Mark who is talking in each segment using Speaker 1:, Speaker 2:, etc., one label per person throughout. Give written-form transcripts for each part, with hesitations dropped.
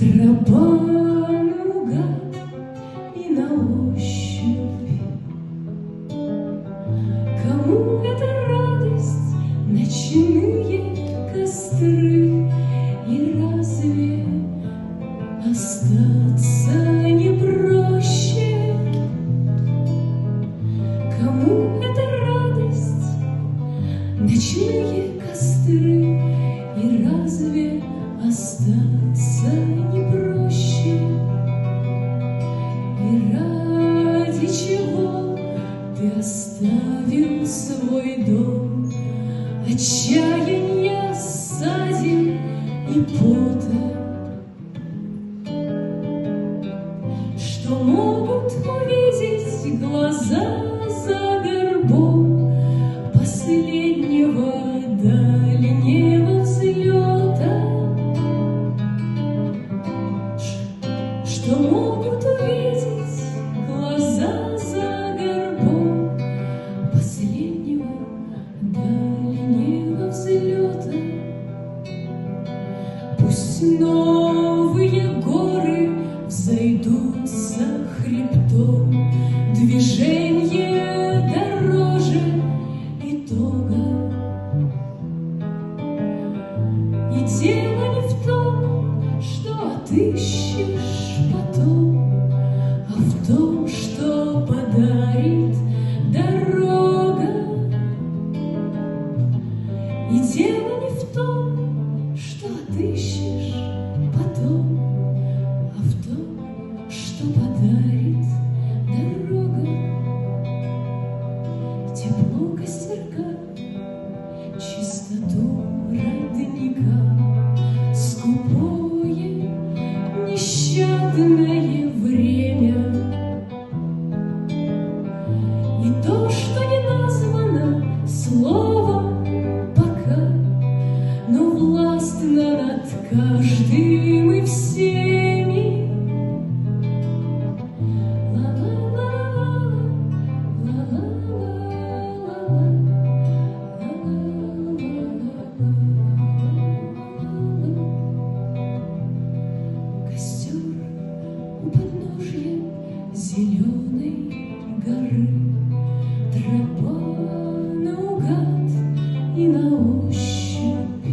Speaker 1: Тропа наугад и на ощупь. Кому эта радость, ночные костры? И разве остаться не проще? Кому эта радость, ночные костры? И разве остаться не проще? И ради чего ты оставил свой дом? Отчаяния, ссадин и пота, что могут увидеть глаза за горбом последнего дальнего взлета, что могут увидеть глаза за горбом последнего дальнего взлета. Пусть новые горы взойдут за хребтом, движение дороже итога. И дело не в том, что отыщешь потом, а в том, что подарит дорога. И дело не в том, что отыщешь потом, а в том, что подарит дорога. Тепло костерка, чистоту родника, скупое, нещадное время. И то, что не названо словом пока, но властно над каждым и всеми. Костер у подножья зеленой горы, тропа наугад и на ощупь.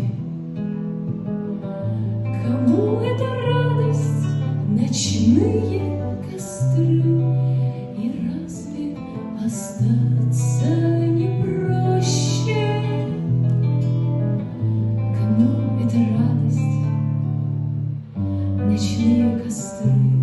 Speaker 1: Кому эта радость, ночные костры? И разве остаться не проще? Кому эта радость, ночные костры?